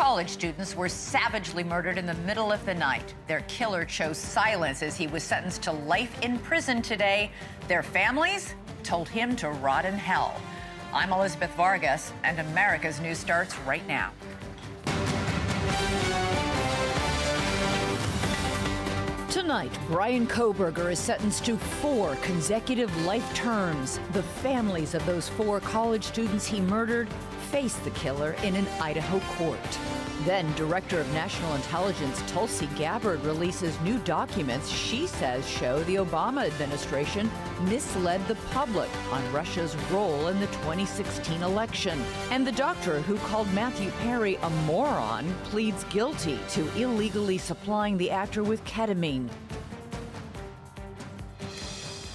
college students were savagely murdered in the middle of the night. Their killer chose silence as he was sentenced to life in prison today. Their families told him to rot in hell. I'm Elizabeth Vargas, and America's News starts right now. Tonight, Bryan Kohberger is sentenced to 4 consecutive life terms. The families of those 4 college students he murdered face the killer in an Idaho court. Then, Director of National Intelligence Tulsi Gabbard releases new documents she says show the Obama administration misled the public on Russia's role in the 2016 election. And the doctor who called Matthew Perry a moron pleads guilty to illegally supplying the actor with ketamine.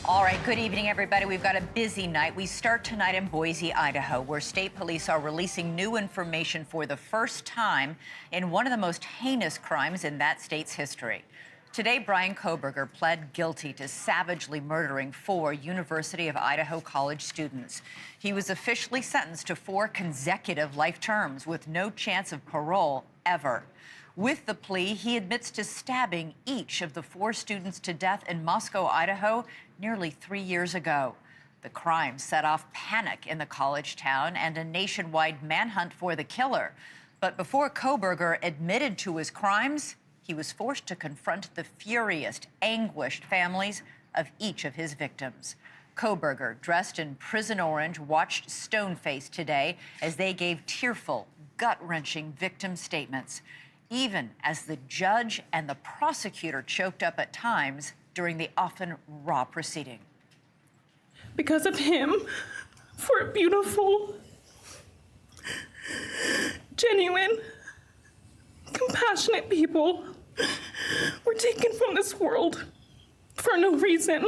All right, good evening, everybody. We've got a busy night. We start tonight in Boise, Idaho, where state police are releasing new information for the first time in one of the most heinous crimes in that state's history. Today, Bryan Kohberger pled guilty to savagely murdering 4 University of Idaho college students. He was officially sentenced to 4 consecutive life terms with no chance of parole ever. With the plea, he admits to stabbing each of the 4 students to death in Moscow, Idaho, nearly 3 years ago. The crime set off panic in the college town and a nationwide manhunt for the killer. But before Kohberger admitted to his crimes, he was forced to confront the furious, anguished families of each of his victims. Kohberger, dressed in prison orange, watched stone-faced today as they gave tearful, gut-wrenching victim statements, even as the judge and the prosecutor choked up at times during the often raw proceeding. Because of him, 4 beautiful, genuine, compassionate people were taken from this world for no reason.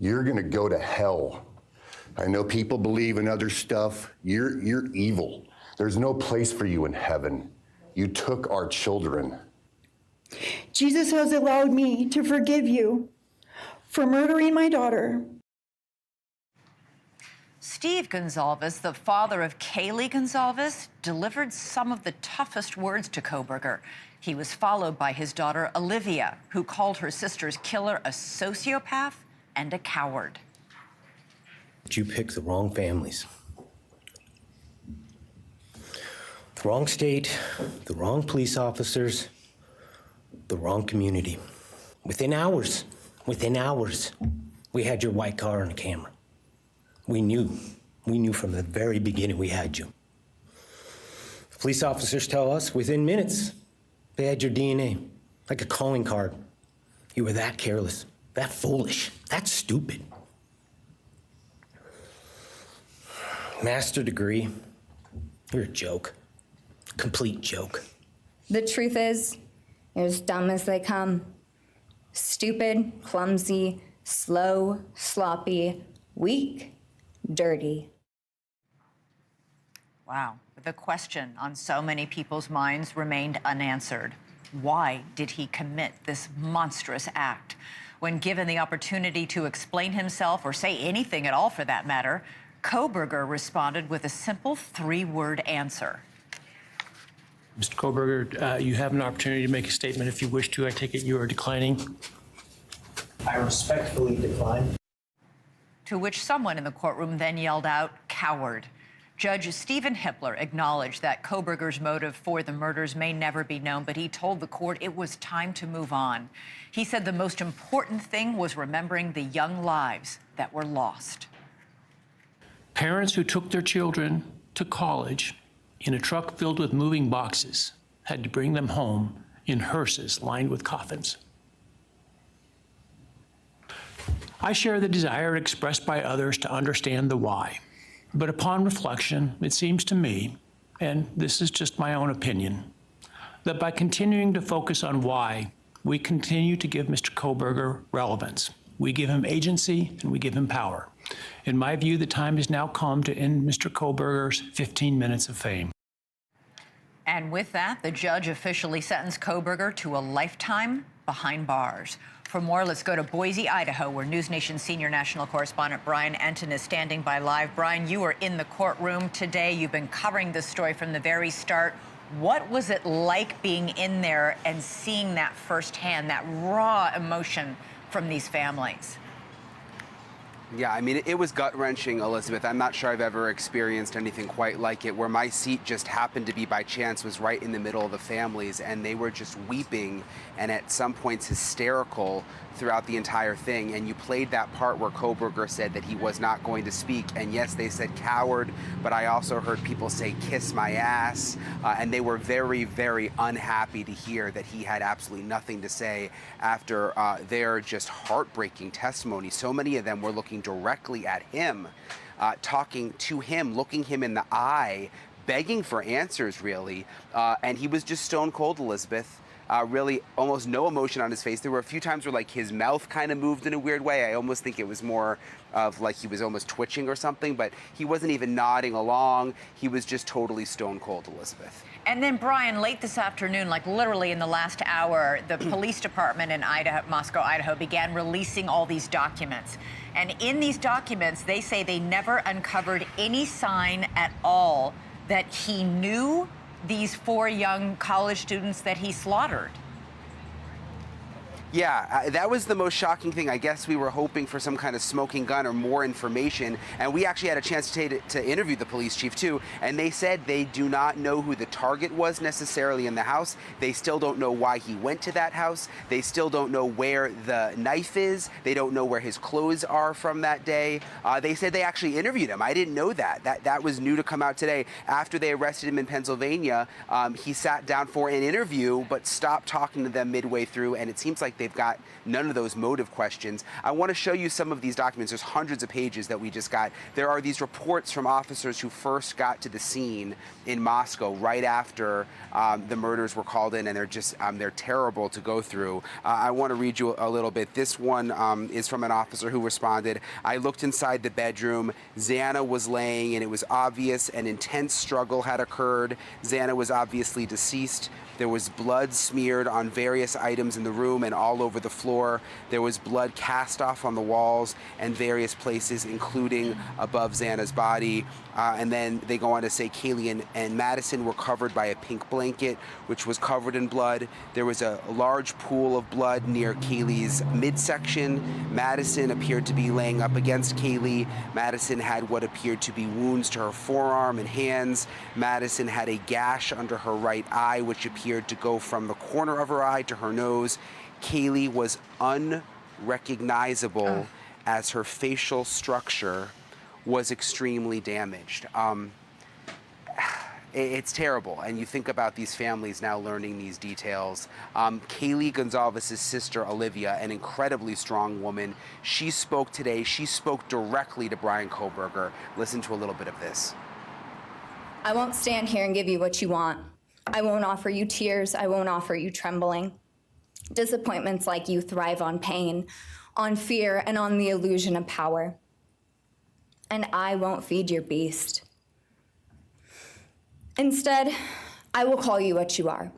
You're gonna go to hell. I know people believe in other stuff. You're evil. There's no place for you in heaven. You took our children. Jesus has allowed me to forgive you for murdering my daughter. Steve Gonzalez, the father of Kaylee Gonzalez, delivered some of the toughest words to Kohberger. He was followed by his daughter, Olivia, who called her sister's killer a sociopath and a coward. You picked the wrong families. The wrong state, the wrong police officers, the wrong community. Within hours, we had your white car on camera. We knew from the very beginning we had you. The police officers tell us within minutes they had your DNA, like a calling card. You were that careless, that foolish, that stupid. Master degree, you're a joke. Complete joke. The truth is, you're as dumb as they come. Stupid, clumsy, slow, sloppy, weak, dirty. Wow. The question on so many people's minds remained unanswered. Why did he commit this monstrous act? When given the opportunity to explain himself, or say anything at all for that matter, Kohberger responded with a simple 3-word answer. Mr. Kohberger, you have an opportunity to make a statement if you wish to. I take it you are declining. I respectfully decline. To which someone in the courtroom then yelled out, "Coward." Judge Stephen Hippler acknowledged that Kohberger's motive for the murders may never be known, but he told the court it was time to move on. He said the most important thing was remembering the young lives that were lost. Parents who took their children to college in a truck filled with moving boxes had to bring them home in hearses lined with coffins. I share the desire expressed by others to understand the why. But upon reflection, it seems to me, and this is just my own opinion, that by continuing to focus on why, we continue to give Mr. Kohberger relevance. We give him agency and we give him power. In my view, the time has now come to end Mr. Kohberger's 15 minutes of fame. And with that, the judge officially sentenced Kohberger to a lifetime behind bars. For more, let's go to Boise, Idaho, where NewsNation senior national correspondent Bryan Anton is standing by live. Bryan, you are in the courtroom today. You've been covering this story from the very start. What was it like being in there and seeing that firsthand, that raw emotion from these families? Yeah, I mean, it was gut-wrenching, Elizabeth. I'm not sure I've ever experienced anything quite like it, where my seat just happened to be by chance was right in the middle of the families, and they were just weeping and at some points hysterical throughout the entire thing. And you played that part where Kohberger said that he was not going to speak, and yes, they said coward, but I also heard people say kiss my ass, and they were very, very unhappy to hear that he had absolutely nothing to say after their just heartbreaking testimony. So many of them were looking directly at him, talking to him, looking him in the eye, begging for answers, really. And he was just stone cold, Elizabeth. Really almost no emotion on his face. There were a few times where like his mouth kind of moved in a weird way. I almost think it was more of like he was almost twitching or something, but he wasn't even nodding along. He was just totally stone cold, Elizabeth. And then, Bryan, late this afternoon, like literally in the last hour, the police department in Moscow, Idaho, began releasing all these documents. And in these documents, they say they never uncovered any sign at all that he knew these 4 young college students that he slaughtered. Yeah, that was the most shocking thing. I guess we were hoping for some kind of smoking gun or more information. And we actually had a chance to interview the police chief, too. And they said they do not know who the target was necessarily in the house. They still don't know why he went to that house. They still don't know where the knife is. They don't know where his clothes are from that day. They said they actually interviewed him. I didn't know that. That was new to come out today. After they arrested him in Pennsylvania, he sat down for an interview, but stopped talking to them midway through. And it seems like they've got none of those motive questions. I want to show you some of these documents. There's hundreds of pages that we just got. There are these reports from officers who first got to the scene in Moscow right after the murders were called in, and they're just they're terrible to go through. I want to read you a little bit. This one is from an officer who responded. I looked inside the bedroom. Xana was laying, and it was obvious an intense struggle had occurred. Xana was obviously deceased. There was blood smeared on various items in the room and all over the floor. There was blood cast off on the walls and various places, including above Xana's body. And then they go on to say Kaylee and Madison were covered by a pink blanket, which was covered in blood. There was a large pool of blood near Kaylee's midsection. Madison appeared to be laying up against Kaylee. Madison had what appeared to be wounds to her forearm and hands. Madison had a gash under her right eye, which appeared to go from the corner of her eye to her nose. Kaylee was unrecognizable as her facial structure was extremely damaged. It's terrible, and you think about these families now learning these details. Kaylee Gonzalez's sister, Olivia, an incredibly strong woman, she spoke today. She spoke directly to Bryan Kohberger. Listen to a little bit of this. I won't stand here and give you what you want. I won't offer you tears. I won't offer you trembling. Disappointments like you thrive on pain, on fear, and on the illusion of power. And I won't feed your beast. Instead, I will call you what you are.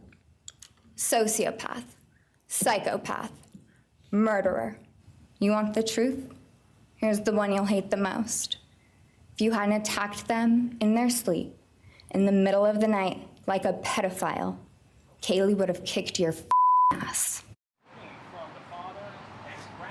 Sociopath, psychopath, murderer. You want the truth? Here's the one you'll hate the most. If you hadn't attacked them in their sleep, in the middle of the night, like a pedophile, Kaylee would have kicked your ass.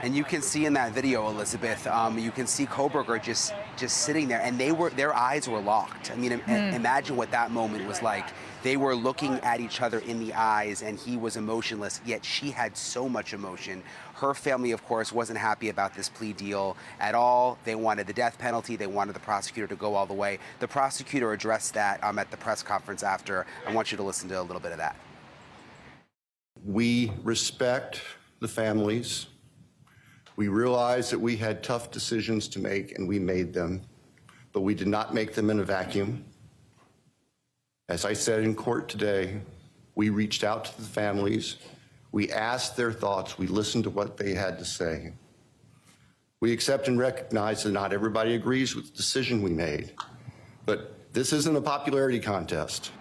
And you can see in that video, Elizabeth, you can see Kohberger just sitting there, and their eyes were locked. I mean, imagine what that moment was like. They were looking at each other in the eyes, and he was emotionless, yet she had so much emotion. Her family, of course, wasn't happy about this plea deal at all. They wanted the death penalty. They wanted the prosecutor to go all the way. The prosecutor addressed that at the press conference after. I want you to listen to a little bit of that. We respect the families. We realize that we had tough decisions to make, and we made them, but we did not make them in a vacuum. As I said in court today, we reached out to the families. We asked their thoughts. We listened to what they had to say. We accept and recognize that not everybody agrees with the decision we made, but this isn't a popularity contest.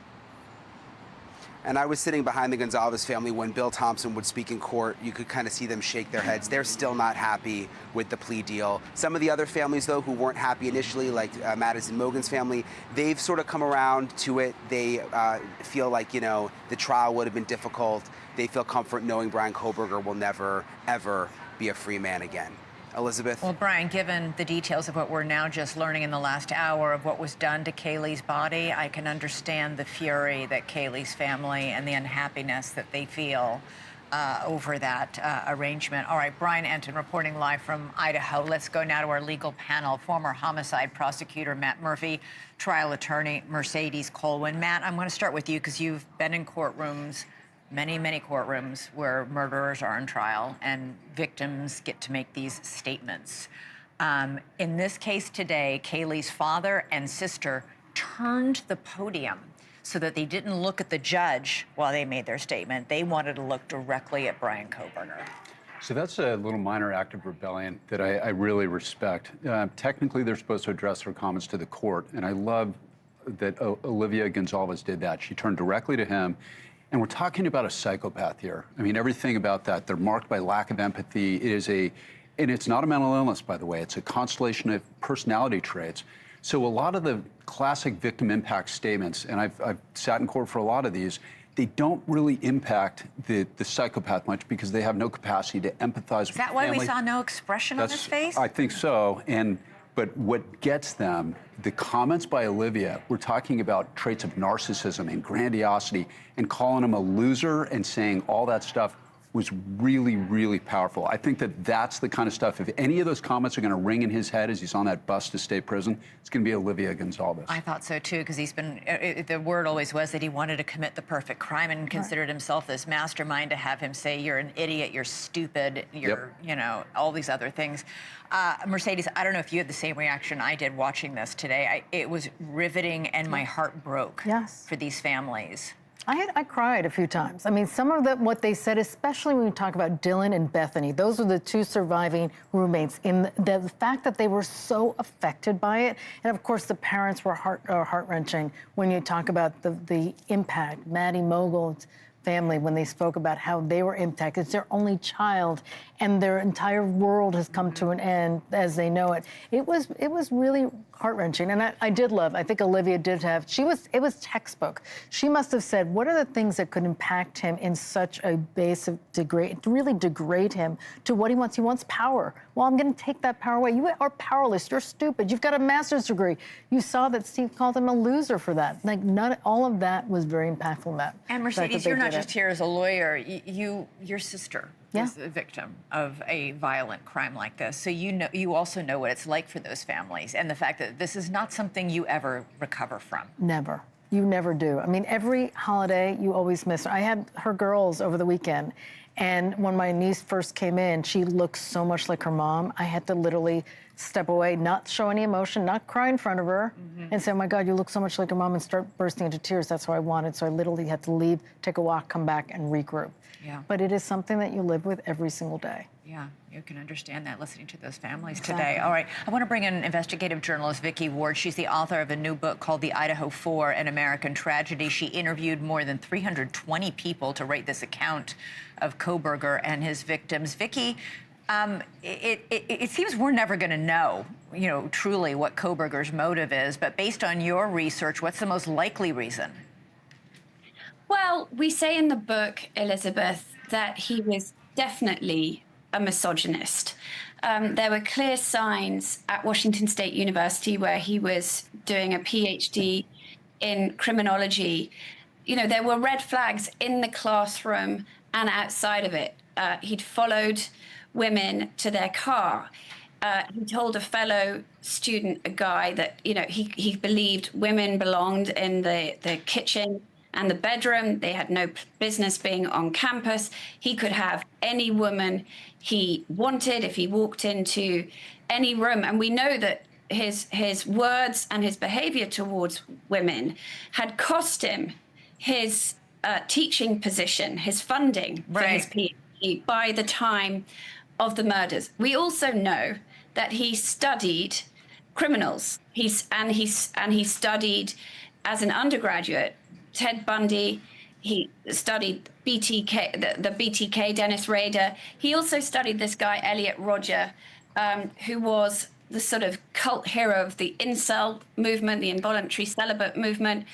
And I was sitting behind the Gonzalez family when Bill Thompson would speak in court. You could kind of see them shake their heads. They're still not happy with the plea deal. Some of the other families, though, who weren't happy initially, like Madison Mogen's family, they've sort of come around to it. They feel like, you know, the trial would have been difficult. They feel comfort knowing Bryan Kohberger will never, ever be a free man again. Elizabeth? Well, Bryan, given the details of what we're now just learning in the last hour of what was done to Kaylee's body, I can understand the fury that Kaylee's family and the unhappiness that they feel over that arrangement. All right, Bryan, Anton reporting live from Idaho. Let's go now to our legal panel. Former homicide prosecutor Matt Murphy, trial attorney Mercedes Colwin. Matt, I'm going to start with you because you've been in courtrooms, many courtrooms where murderers are on trial and victims get to make these statements. In this case today, Kaylee's father and sister turned the podium so that they didn't look at the judge while they made their statement. They wanted to look directly at Bryan Kohberger. So that's a little minor act of rebellion that I really respect. Technically, they're supposed to address their comments to the court, and I love that Olivia Gonzalez did that. She turned directly to him. And we're talking about a psychopath here. I mean, everything about that. They're marked by lack of empathy. It is and it's not a mental illness, by the way. It's a constellation of personality traits. So a lot of the classic victim impact statements, and I've sat in court for a lot of these, they don't really impact the psychopath much because they have no capacity to empathize with the family. Is that why we saw no expression on his face? I think so. But what gets them, the comments by Olivia, we're talking about traits of narcissism and grandiosity, and calling him a loser and saying all that stuff was really, really powerful. I think that that's the kind of stuff, if any of those comments are going to ring in his head as he's on that bus to state prison, it's going to be Olivia Gonzalez. I thought so, too, because he's been, the word always was that he wanted to commit the perfect crime and considered himself this mastermind. To have him say, you're an idiot, you're stupid, you're, you know, all these other things. Mercedes, I don't know if you had the same reaction I did watching this today. It was riveting, and my heart broke for these families. I cried a few times. I mean, some of what they said, especially when we talk about Dylan and Bethany, those were the two surviving roommates. In the fact that they were so affected by it, and of course the parents were heart-wrenching when you talk about the impact. Maddie Mogel's family, when they spoke about how they were impacted. It's their only child, and their entire world has come to an end as they know it. It was really heart-wrenching, and I did love. I think Olivia did have. It was textbook. She must have said, what are the things that could impact him in such a base of really degrade him to what he wants? He wants power. Well, I'm going to take that power away. You are powerless. You're stupid. You've got a master's degree. You saw that Steve called him a loser for that. Like, all of that was very impactful, Matt. And Mercedes, you're not just here as a lawyer. Your sister is a victim of a violent crime like this. So you also know what it's like for those families, and the fact that this is not something you ever recover from. Never. You never do. I mean, every holiday, you always miss her. I had her girls over the weekend, and when my niece first came in, she looked so much like her mom. I had to literally step away, not show any emotion, not cry in front of her, and say, oh my God, you look so much like your mom, and start bursting into tears. That's what I wanted. So I literally had to leave, take a walk, come back, and regroup. Yeah. But it is something that you live with every single day. Yeah, you can understand that listening to those families today. All right, I want to bring in investigative journalist Vicky Ward. She's the author of a new book called The Idaho 4, An American Tragedy. She interviewed more than 320 people to write this account of Kohberger and his victims. Vicky, it seems we're never going to know, truly what Kohberger's motive is. But based on your research, what's the most likely reason? Well, we say in the book, Elizabeth, that he was definitely a misogynist. There were clear signs at Washington State University, where he was doing a PhD in criminology. There were red flags in the classroom and outside of it. He'd followed women to their car. He told a fellow student, a guy, that he believed women belonged in the kitchen and the bedroom. They had no business being on campus. He could have any woman he wanted if he walked into any room. And we know that his words and his behavior towards women had cost him his teaching position, his funding for his PhD by the time of the murders. We also know that he studied criminals. He studied as an undergraduate Ted Bundy, he studied BTK, the BTK, Dennis Rader. He also studied this guy, Elliot Rodger, who was the sort of cult hero of the incel movement, the involuntary celibate movement.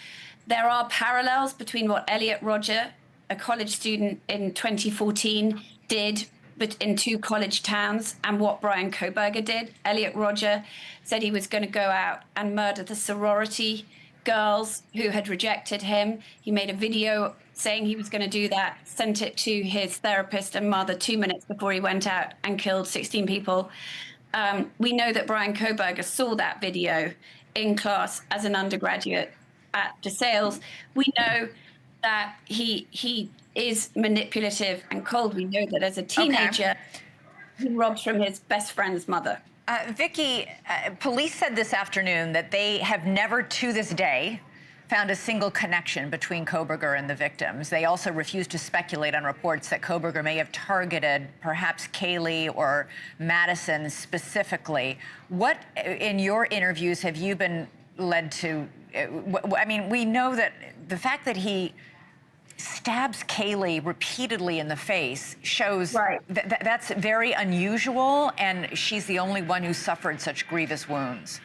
There are parallels between what Elliot Rodger, a college student in 2014, did but in 2 college towns, and what Bryan Kohberger did. Elliot Rodger said he was going to go out and murder the sorority girls who had rejected him. He made a video saying he was going to do that, sent it to his therapist and mother 2 minutes before he went out and killed 16 people. We know that Bryan Kohberger saw that video in class as an undergraduate at DeSales. We know that he is manipulative and cold. We know that as a teenager, he robbed from his best friend's mother. Vicky, police said this afternoon that they have never to this day found a single connection between Kohberger and the victims. They also refused to speculate on reports that Kohberger may have targeted perhaps Kaylee or Madison specifically. What, in your interviews, have you been led to? I mean, we know that the fact that he stabs Kaylee repeatedly in the face shows that's very unusual, and she's the only one who suffered such grievous wounds.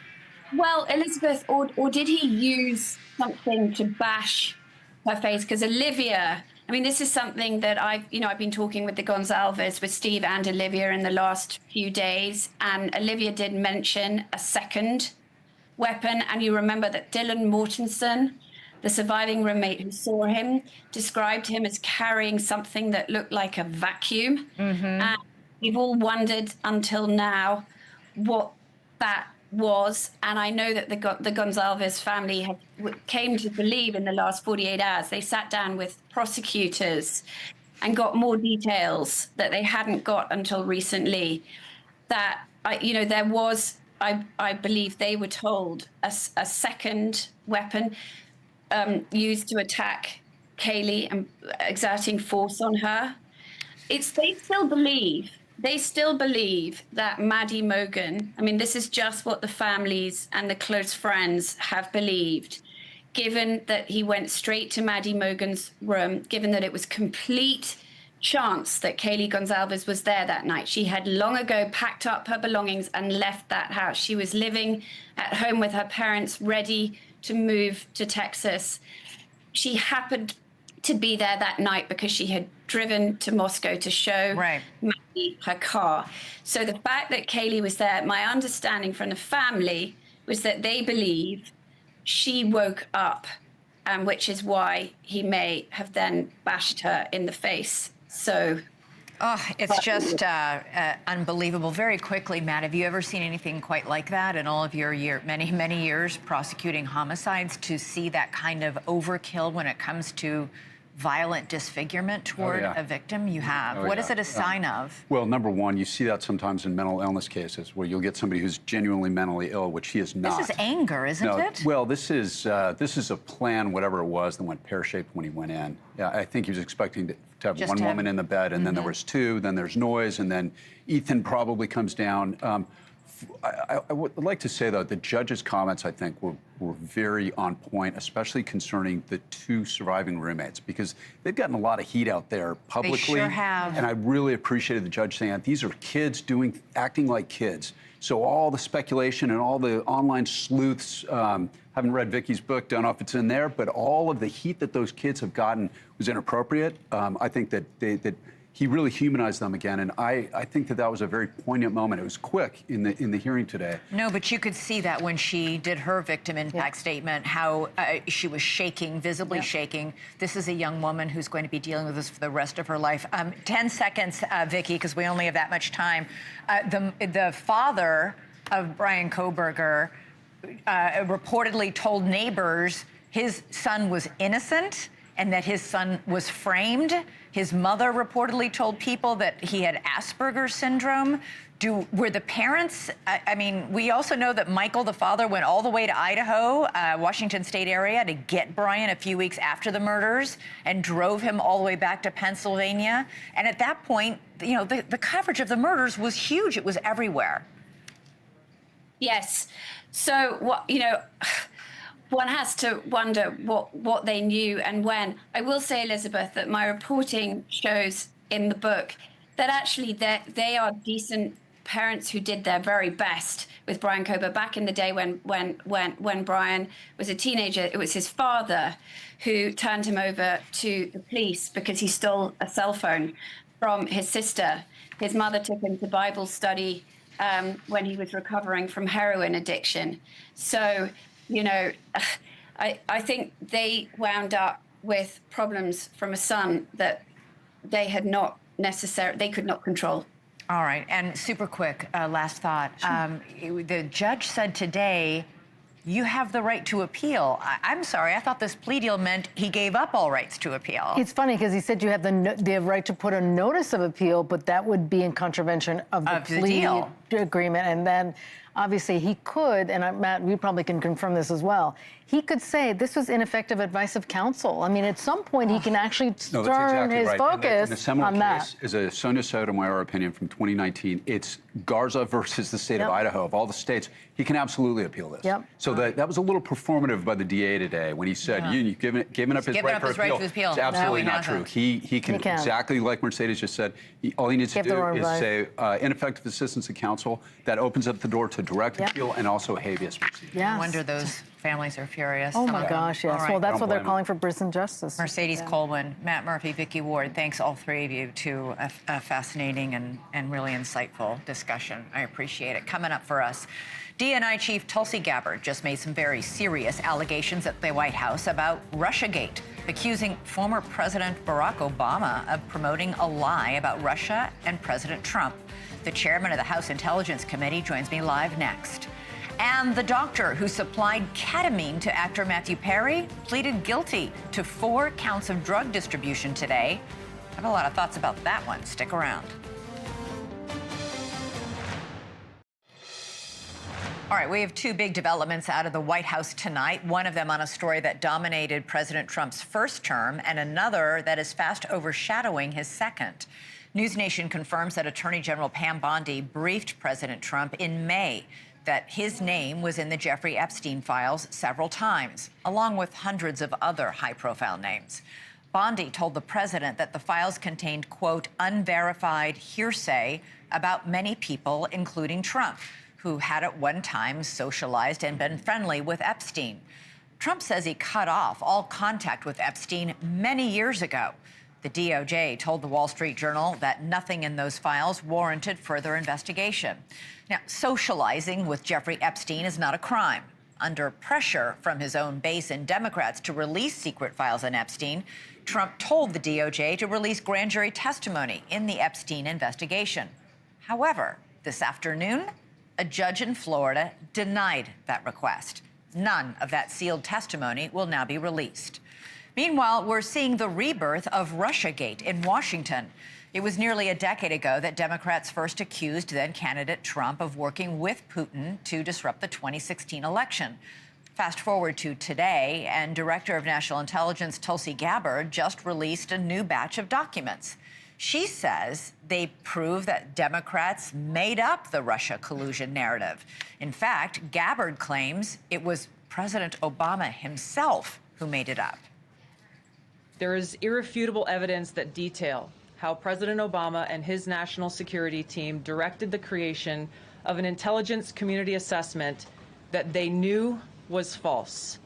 Well, Elizabeth, or did he use something to bash her face? Because Olivia, I mean, this is something that I've been talking with the Gonzalez, with Steve and Olivia in the last few days, and Olivia did mention a second weapon, and you remember that Dylan Mortensen, the surviving roommate who saw him, described him as carrying something that looked like a vacuum. And we've all wondered until now what that was. And I know that the Gonzalez family came to believe in the last 48 hours. They sat down with prosecutors and got more details that they hadn't got until recently. That, there was, I believe they were told, a second weapon used to attack Kaylee and exerting force on her. They still believe that Maddie Mogan, I mean, this is just what the families and the close friends have believed, given that he went straight to Maddie Mogan's room, given that it was complete chance that Kaylee Gonzalez was there that night. She had long ago packed up her belongings and left that house. She was living at home with her parents, ready to move to Texas. She happened to be there that night because she had driven to Moscow to show Maddie her car. So the fact that Kaylee was there, my understanding from the family was that they believe she woke up, which is why he may have then bashed her in the face. So, it's just unbelievable. Very quickly, Matt, have you ever seen anything quite like that in all of your many, many years prosecuting homicides, to see that kind of overkill when it comes to violent disfigurement toward a victim? You have. What is it a sign of? Well, number one, you see that sometimes in mental illness cases where you'll get somebody who's genuinely mentally ill, which he is not. This is anger, isn't it? Well, this is a plan, whatever it was, that went pear-shaped when he went in. Yeah, I think he was expecting to have just one woman in the bed, and then there was 2, then there's noise, and then Ethan probably comes down. I would like to say, though, the judge's comments, I think, were very on point, especially concerning the 2 surviving roommates, because they've gotten a lot of heat out there publicly. They sure have. And I really appreciated the judge saying that these are kids acting like kids. So all the speculation and all the online sleuths, haven't read Vicky's book, don't know if it's in there, but all of the heat that those kids have gotten was inappropriate. I think that he really humanized them again, and I think that was a very poignant moment. It was quick in the hearing today. No, but you could see that when she did her victim impact statement, how she was shaking, visibly shaking. This is a young woman who's going to be dealing with this for the rest of her life. 10 seconds, Vicky, because we only have that much time. The father of Bryan Kohberger reportedly told neighbors his son was innocent and that his son was framed. His mother reportedly told people that he had Asperger's syndrome. Were the parents, I mean, we also know that Michael, the father, went all the way to Idaho, Washington State area, to get Bryan a few weeks after the murders and drove him all the way back to Pennsylvania. And at that point, the coverage of the murders was huge. It was everywhere. Yes. So, one has to wonder what they knew and when. I will say, Elizabeth, that my reporting shows in the book that actually they are decent parents who did their very best with Bryan Kohberger back in the day when Bryan was a teenager. It was his father who turned him over to the police because he stole a cell phone from his sister. His mother took him to Bible study when he was recovering from heroin addiction. So, you know, I think they wound up with problems from a son that they had not they could not control. All right, and super quick, last thought. The judge said today, you have the right to appeal. I'm sorry, I thought this plea deal meant he gave up all rights to appeal. It's funny because he said you have the right to put a notice of appeal, but that would be in contravention of the plea deal agreement. And then obviously he could, and Matt, you probably can confirm this as well, he could say this was ineffective advice of counsel. I mean, at some point he can actually turn his focus the seminal on that. case is a Sonia Sotomayor opinion from 2019. It's Garza versus the state of Idaho. Of all the states, he can absolutely appeal this. So that was a little performative by the DA today when he said you've given up his right for appeal. It's absolutely not true. He can exactly like Mercedes just said. All he needs to do is say ineffective assistance of counsel. That opens up the door to direct appeal and also habeas proceedings. No wonder those families are furious. Oh my gosh, yes. Right. Well, that's what they're calling for prison justice. Mercedes Colwin, Matt Murphy, Vicky Ward, thanks all three of you to a fascinating and really insightful discussion. I appreciate it. Coming up for us, DNI Chief Tulsi Gabbard just made some very serious allegations at the White House about Russiagate, accusing former President Barack Obama of promoting a lie about Russia and President Trump. The chairman of the House Intelligence Committee joins me live next. And the doctor who supplied ketamine to actor Matthew Perry pleaded guilty to 4 counts of drug distribution today. I have a lot of thoughts about that one. Stick around. All right, we have 2 big developments out of the White House tonight. One of them on a story that dominated President Trump's first term, and another that is fast overshadowing his second. NewsNation confirms that Attorney General Pam Bondi briefed President Trump in May that his name was in the Jeffrey Epstein files several times, along with hundreds of other high-profile names. Bondi told the president that the files contained, quote, unverified hearsay about many people, including Trump, who had at one time socialized and been friendly with Epstein. Trump says he cut off all contact with Epstein many years ago. The DOJ told the Wall Street Journal that nothing in those files warranted further investigation. Now, socializing with Jeffrey Epstein is not a crime. Under pressure from his own base and Democrats to release secret files on Epstein, Trump told the DOJ to release grand jury testimony in the Epstein investigation. However, this afternoon, a judge in Florida denied that request. None of that sealed testimony will now be released. Meanwhile, we're seeing the rebirth of Russiagate in Washington. It was nearly a decade ago that Democrats first accused then-candidate Trump of working with Putin to disrupt the 2016 election. Fast forward to today, and Director of National Intelligence Tulsi Gabbard just released a new batch of documents. She says they prove that Democrats made up the Russia collusion narrative. In fact, Gabbard claims it was President Obama himself who made it up. There is irrefutable evidence that detail how President Obama and his national security team directed the creation of an intelligence community assessment that they knew was false.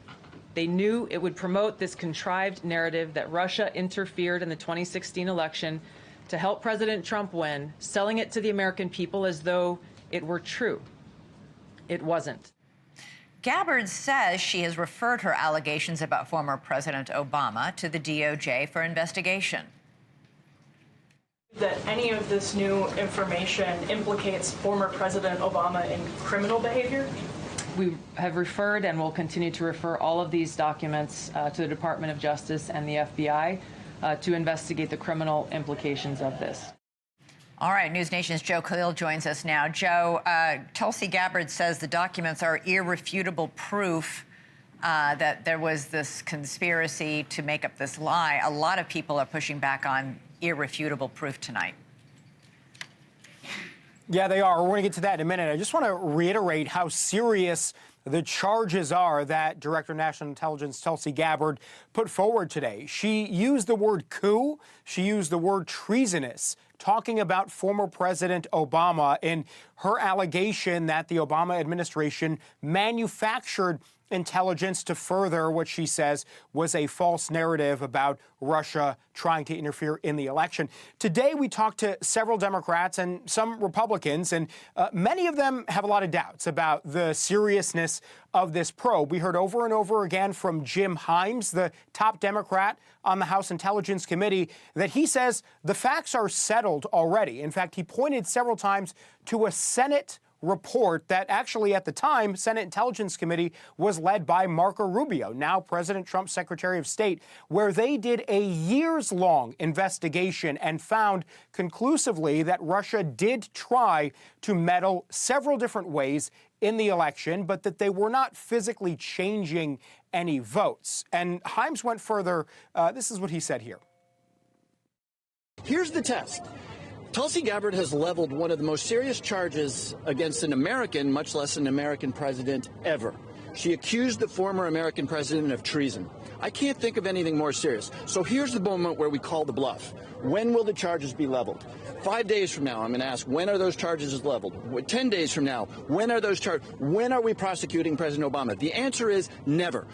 They knew it would promote this contrived narrative that Russia interfered in the 2016 election to help President Trump win, selling it to the American people as though it were true. It wasn't. Gabbard says she has referred her allegations about former President Obama to the DOJ for investigation. That any of this new information implicates former President Obama in criminal behavior? We have referred and will continue to refer all of these documents to the Department of Justice and the FBI to investigate the criminal implications of this. All right, NewsNation's Joe Khalil joins us now. Joe, Tulsi Gabbard says the documents are irrefutable proof that there was this conspiracy to make up this lie. A lot of people are pushing back on irrefutable proof tonight. Yeah, they are. We're going to get to that in a minute. I just want to reiterate how serious the charges are that Director of National Intelligence Tulsi Gabbard put forward today. She used the word coup. She used the word treasonous, talking about former President Obama in her allegation that the Obama administration manufactured intelligence to further what she says was a false narrative about Russia trying to interfere in the election. Today, we talked to several Democrats and some Republicans, and many of them have a lot of doubts about the seriousness of this probe. We heard over and over again from Jim Himes, the top Democrat on the House Intelligence Committee, that he says the facts are settled already. In fact, he pointed several times to a Senate report that actually at the time, Senate Intelligence Committee was led by Marco Rubio, now President Trump's Secretary of State, where they did a years-long investigation and found conclusively that Russia did try to meddle several different ways in the election, but that they were not physically changing any votes. And Himes went further. This is what he said here. Here's the test. Tulsi Gabbard has leveled one of the most serious charges against an American, much less an American president, ever. She accused the former American president of treason. I can't think of anything more serious. So here's the moment where we call the bluff. When will the charges be leveled? 5 days from now, I'm going to ask, when are those charges leveled? 10 days from now, when are those charges? When are we prosecuting President Obama? The answer is never.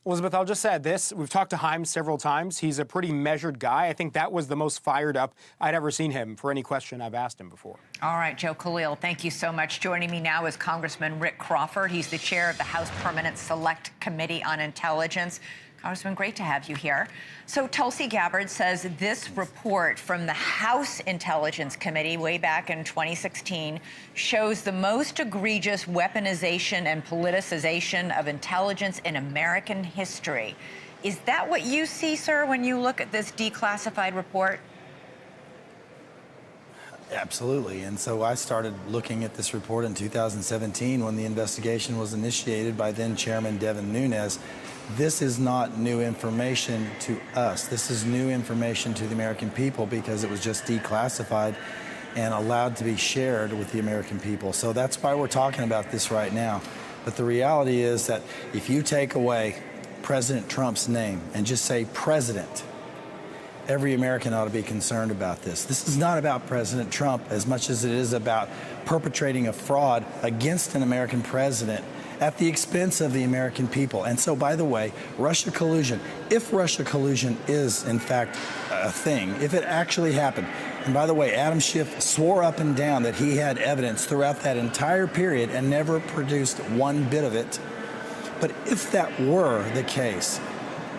Elizabeth, I'll just add this. We've talked to Himes several times. He's a pretty measured guy. I think that was the most fired up I'd ever seen him for any question I've asked him before. All right, Joe Khalil, thank you so much. Joining me now is Congressman Rick Crawford. He's the chair of the House Permanent Select Committee on Intelligence. Congressman, great to have you here. So Tulsi Gabbard says this report from the House Intelligence Committee way back in 2016 shows the most egregious weaponization and politicization of intelligence in American history. Is that what you see, sir, when you look at this declassified report? Absolutely. And so I started looking at this report in 2017 when the investigation was initiated by then Chairman Devin Nunes. This is not new information to us. This is new information to the American people because it was just declassified and allowed to be shared with the American people. So that's why we're talking about this right now. But the reality is that if you take away President Trump's name and just say president, every American ought to be concerned about this. This is not about President Trump as much as it is about perpetrating a fraud against an American president at the expense of the American people. And so, by the way, Russia collusion, if Russia collusion is, in fact, a thing, if it actually happened, and by the way, Adam Schiff swore up and down that he had evidence throughout that entire period and never produced one bit of it. But if that were the case,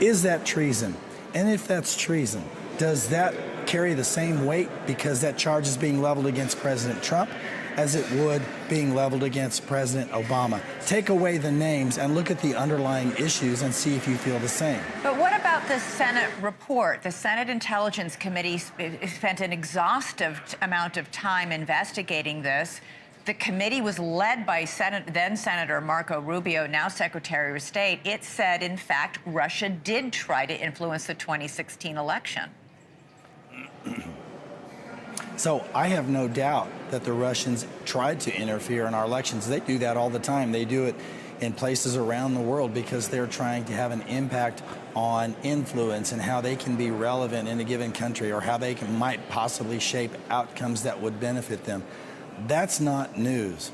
is that treason? And if that's treason, does that carry the same weight because that charge is being leveled against President Trump as it would being leveled against President Obama? Take away the names and look at the underlying issues and see if you feel the same. But what about the Senate report? The Senate Intelligence Committee spent an exhaustive amount of time investigating this. The committee was led by then Senator Marco Rubio, now Secretary of State. It said, in fact, Russia did try to influence the 2016 election. So I have no doubt that the Russians tried to interfere in our elections. They do that all the time. They do it in places around the world because they're trying to have an impact on influence and how they can be relevant in a given country or how they might possibly shape outcomes that would benefit them. That's not news.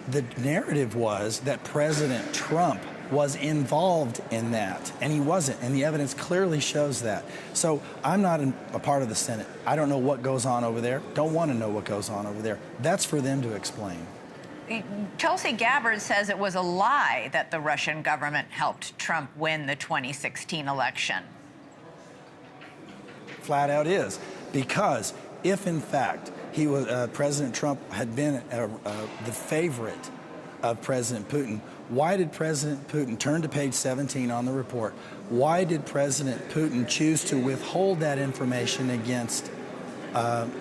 The narrative was that President Trump was involved in that, and he wasn't, and the evidence clearly shows that. So I'm not a part of the Senate. I don't know what goes on over there, don't want to know what goes on over there. That's for them to explain. Tulsi Gabbard says it was a lie that the Russian government helped Trump win the 2016 election. Flat out is, because if in fact he was President Trump had been the favorite of President Putin, why did President Putin turn to page 17 on the report? Why did President Putin choose to withhold that information against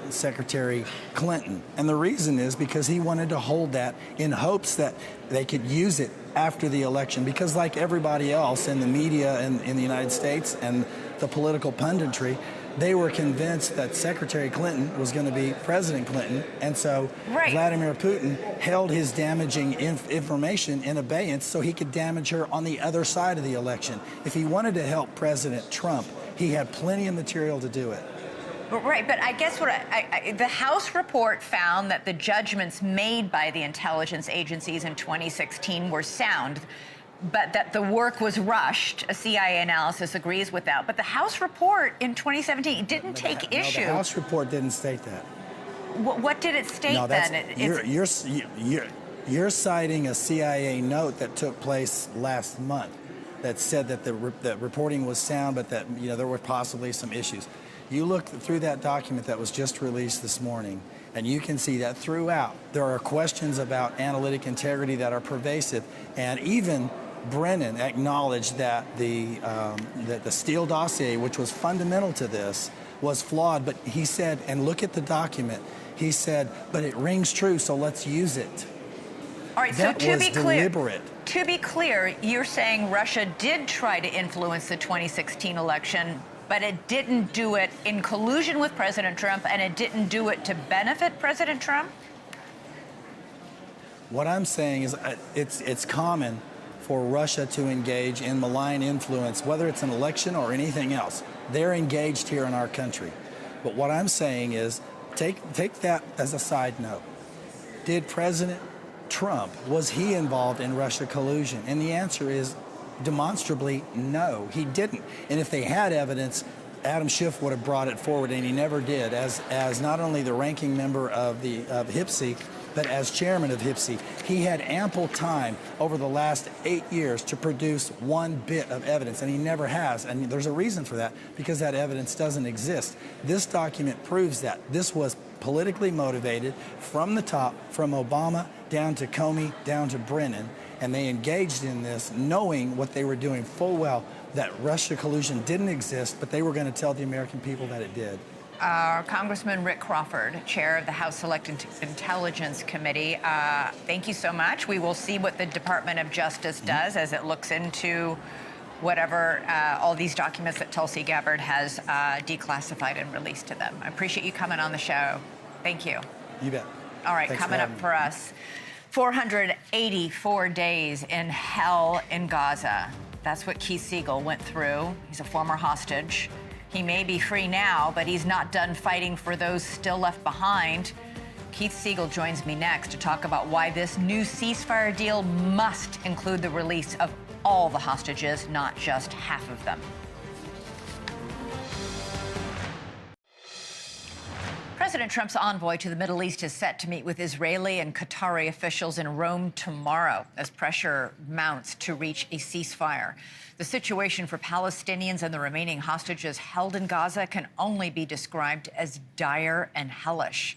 Secretary Clinton? And the reason is because he wanted to hold that in hopes that they could use it after the election. Because like everybody else in the media in the United States and the political punditry, They were convinced that Secretary Clinton was going to be President Clinton, and so Vladimir Putin held his damaging information in abeyance so he could damage her on the other side of the election. If he wanted to help President Trump, he had plenty of material to do it. Right, but I guess what the House report found that the judgments made by the intelligence agencies in 2016 were sound, but that the work was rushed. A CIA analysis agrees with that. But the House report in 2017 didn't take issue. No, the House report didn't state that. What did it state then? You're citing a CIA note that took place last month that said that the reporting was sound, but that there were possibly some issues. You look through that document that was just released this morning, and you can see that throughout there are questions about analytic integrity that are pervasive, and even Brennan acknowledged that the Steele dossier, which was fundamental to this, was flawed. But he said, and look at the document, he said, but it rings true, so let's use it. All right, that so was deliberate. To be clear, you're saying Russia did try to influence the 2016 election, but it didn't do it in collusion with President Trump, and it didn't do it to benefit President Trump? What I'm saying is it's common for Russia to engage in malign influence, whether it's an election or anything else. They're engaged here in our country. But what I'm saying is, take that as a side note. Did President Trump, was he involved in Russia collusion? And the answer is demonstrably no, he didn't. And if they had evidence, Adam Schiff would have brought it forward, and he never did, as not only the ranking member of HPSI, but as chairman of HPSI. He had ample time over the last 8 years to produce one bit of evidence, and he never has. And there's a reason for that, because that evidence doesn't exist. This document proves that. This was politically motivated from the top, from Obama down to Comey, down to Brennan, and they engaged in this knowing what they were doing full well, that Russia collusion didn't exist, but they were going to tell the American people that it did. Congressman Rick Crawford, chair of the House Select Intelligence Committee, thank you so much. We will see what the Department of Justice does as it looks into whatever all these documents that Tulsi Gabbard has declassified and released to them. I appreciate you coming on the show. Thank you. You bet. All right, Thanks coming up for us, 484 days in hell in Gaza. That's what Keith Seagull went through. He's a former hostage. He may be free now, but he's not done fighting for those still left behind. Keith Seagull joins me next to talk about why this new ceasefire deal must include the release of all the hostages, not just half of them. President Trump's envoy to the Middle East is set to meet with Israeli and Qatari officials in Rome tomorrow as pressure mounts to reach a ceasefire. The situation for Palestinians and the remaining hostages held in Gaza can only be described as dire and hellish.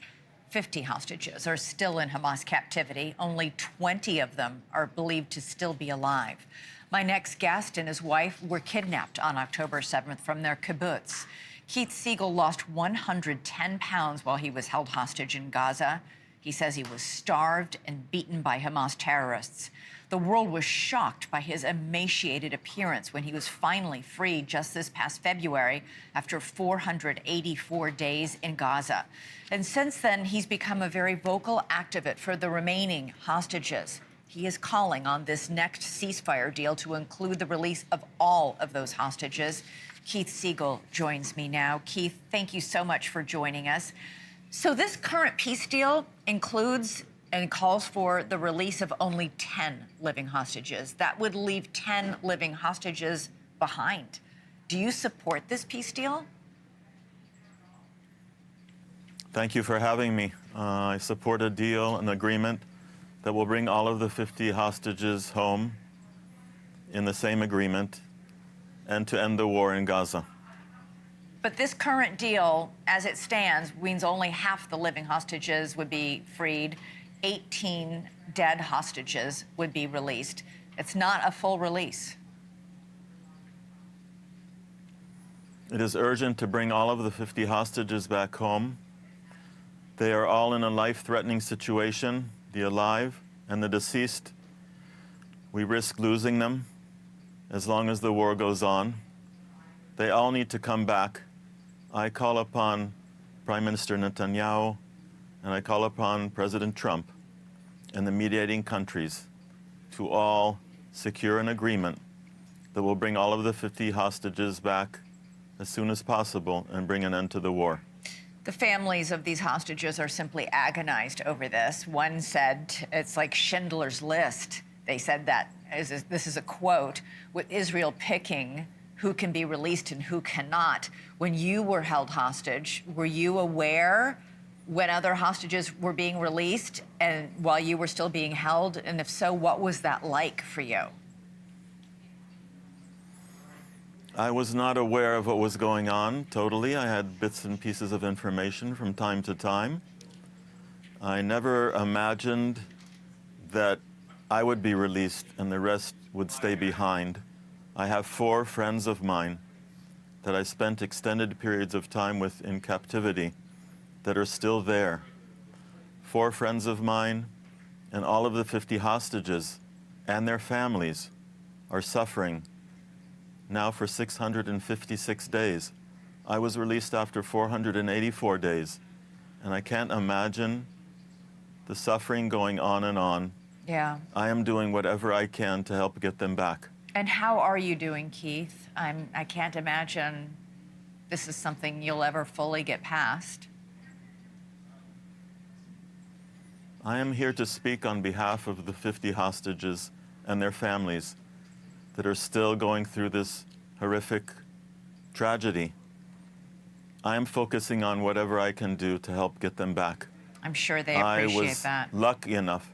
50 hostages are still in Hamas captivity. Only 20 of them are believed to still be alive. My next guest and his wife were kidnapped on October 7th from their kibbutz. Keith Seagull lost 110 pounds while he was held hostage in Gaza. He says he was starved and beaten by Hamas terrorists. The world was shocked by his emaciated appearance when he was finally freed just this past February after 484 days in Gaza. And since then, he's become a very vocal advocate for the remaining hostages. He is calling on this next ceasefire deal to include the release of all of those hostages. Keith Seagull joins me now. Keith, thank you so much for joining us. So this current peace deal includes and calls for the release of only 10 living hostages. That would leave 10 living hostages behind. Do you support this peace deal? Thank you for having me. I support a deal, an agreement that will bring all of the 50 hostages home in the same agreement and to end the war in Gaza. But this current deal, as it stands, means only half the living hostages would be freed. 18 dead hostages would be released. It's not a full release. It is urgent to bring all of the 50 hostages back home. They are all in a life-threatening situation, the alive and the deceased. We risk losing them as long as the war goes on. They all need to come back I call upon Prime Minister Netanyahu and I call upon President Trump and the mediating countries to all secure an agreement that will bring all of the 50 hostages back as soon as possible and bring an end to the war. The families of these hostages are simply agonized over this. One said it's like Schindler's List. They said that, this is a quote, with Israel picking who can be released and who cannot. When you were held hostage, were you aware when other hostages were being released and while you were still being held? And if so, what was that like for you? I was not aware of what was going on totally. I had bits and pieces of information from time to time. I never imagined that I would be released and the rest would stay behind. I have 4 friends of mine that I spent extended periods of time with in captivity that are still there. 4 friends of mine, and all of the 50 hostages and their families are suffering now for 656 days. I was released after 484 days, and I can't imagine the suffering going on and on. Yeah. I am doing whatever I can to help get them back. And how are you doing, Keith? I can't imagine this is something you'll ever fully get past. I am here to speak on behalf of the 50 hostages and their families that are still going through this horrific tragedy. I am focusing on whatever I can do to help get them back. I'm sure they appreciate that. I was lucky enough.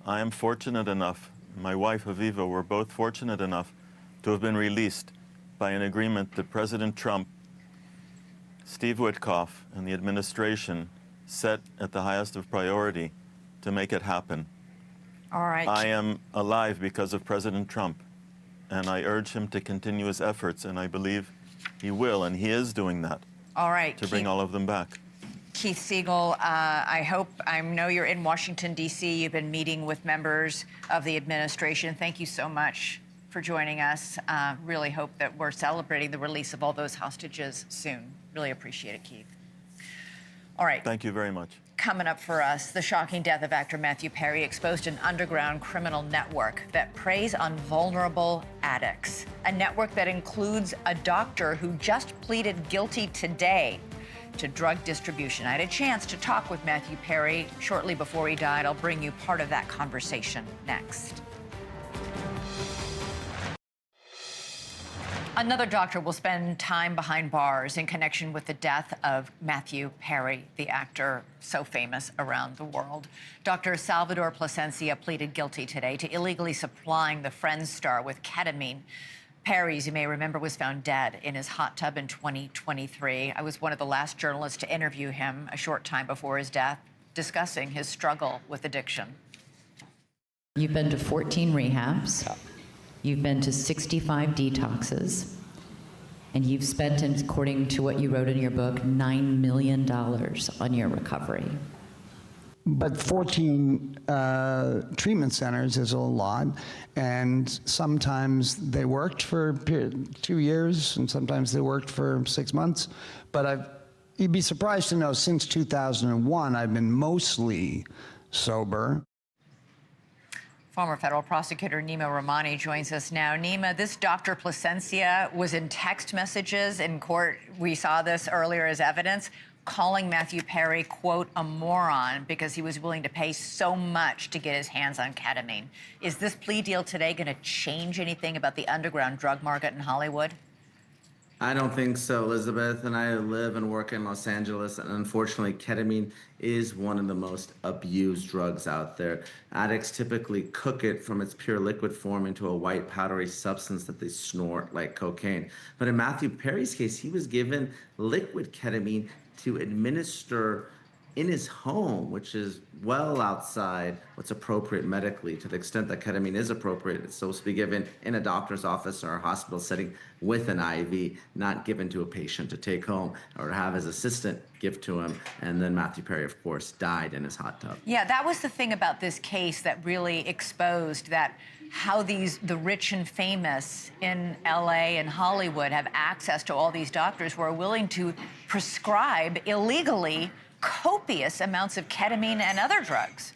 I am fortunate enough. My wife, Aviva, were both fortunate enough to have been released by an agreement that President Trump, Steve Witkoff, and the administration set at the highest of priority to make it happen. All right. I am alive because of President Trump, and I urge him to continue his efforts, and I believe he will, and he is doing that. All right. To bring all of them back. Keith Seagull, I know you're in Washington, D.C. You've been meeting with members of the administration. Thank you so much for joining us. Really hope that we're celebrating the release of all those hostages soon. Really appreciate it, Keith. All right. Thank you very much. Coming up for us, the shocking death of actor Matthew Perry exposed an underground criminal network that preys on vulnerable addicts. A network that includes a doctor who just pleaded guilty today to drug distribution. I had a chance to talk with Matthew Perry shortly before he died. I'll bring you part of that conversation next. Another doctor will spend time behind bars in connection with the death of Matthew Perry, the actor so famous around the world. Dr. Salvador Plasencia pleaded guilty today to illegally supplying the Friends star with ketamine. Perry, as you may remember, was found dead in his hot tub in 2023. I was one of the last journalists to interview him a short time before his death, discussing his struggle with addiction. You've been to 14 rehabs. You've been to 65 detoxes, and you've spent, according to what you wrote in your book, $9 million on your recovery. But 14 treatment centers is a lot, and sometimes they worked for 2 years, and sometimes they worked for 6 months. But you'd be surprised to know, since 2001, I've been mostly sober. Former federal prosecutor Nema Romani joins us now. Nema, this Dr. Plasencia was in text messages in court. We saw this earlier as evidence, calling Matthew Perry, quote, a moron because he was willing to pay so much to get his hands on ketamine. Is this plea deal today going to change anything about the underground drug market in Hollywood? I don't think so, Elizabeth, and I live and work in Los Angeles, and unfortunately, ketamine is one of the most abused drugs out there. Addicts typically cook it from its pure liquid form into a white powdery substance that they snort like cocaine. But in Matthew Perry's case, he was given liquid ketamine to administer in his home, which is well outside what's appropriate medically. To the extent that ketamine is appropriate, it's supposed to be given in a doctor's office or a hospital setting with an IV, not given to a patient to take home or have his assistant give to him. And then Matthew Perry, of course, died in his hot tub. Yeah, that was the thing about this case that really exposed that how the rich and famous in LA and Hollywood have access to all these doctors who are willing to prescribe illegally copious amounts of ketamine and other drugs.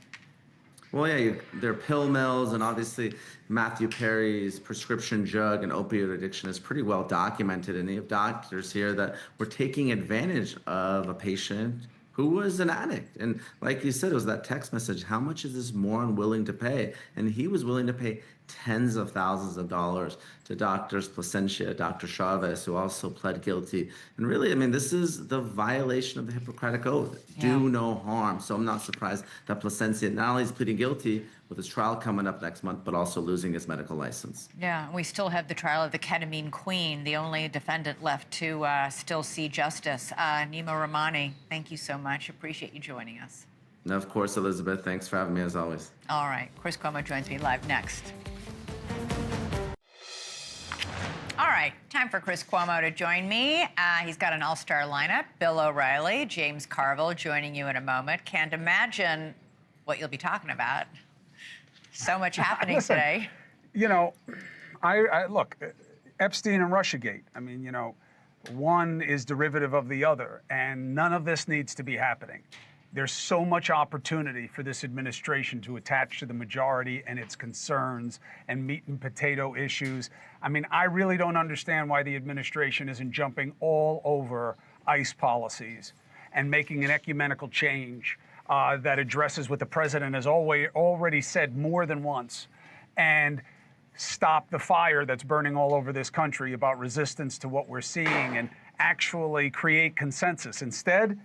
Well, yeah, there are pill mills, and obviously Matthew Perry's prescription drug and opioid addiction is pretty well documented. And you have doctors here that were taking advantage of a patient who was an addict. And like you said, it was that text message, how much is this moron willing to pay? And he was willing to pay tens of thousands of dollars to Doctors Placencia, Dr. Chavez, who also pled guilty. And really, I mean, this is the violation of the Hippocratic Oath. Yeah. Do no harm. So I'm not surprised that Placencia not only is pleading guilty with his trial coming up next month, but also losing his medical license. Yeah, we still have the trial of the ketamine queen, the only defendant left to still see justice. Nema Romani, thank you so much. Appreciate you joining us. And of course, Elizabeth, thanks for having me as always. All right, Chris Cuomo joins me live next. All right, time for Chris Cuomo to join me. He's got an all-star lineup. Bill O'Reilly, James Carville joining you in a moment. Can't imagine what you'll be talking about. So much happening today. You know, I look, Epstein and Russiagate. I mean, you know, one is derivative of the other, and none of this needs to be happening. There's so much opportunity for this administration to attach to the majority and its concerns and meat and potato issues. I mean, I really don't understand why the administration isn't jumping all over ICE policies and making an ecumenical change that addresses what the president has already said more than once, and stop the fire that's burning all over this country about resistance to what we're seeing and actually create consensus. Instead,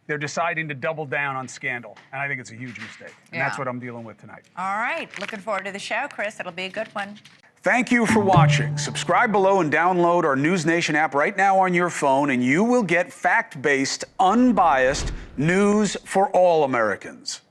they're deciding to double down on scandal, and I think it's a huge mistake. And that's what I'm dealing with tonight. All right, looking forward to the show, Chris. It'll be a good one. Thank you for watching. Subscribe below and download our NewsNation app right now on your phone, and you will get fact-based, unbiased news for all Americans.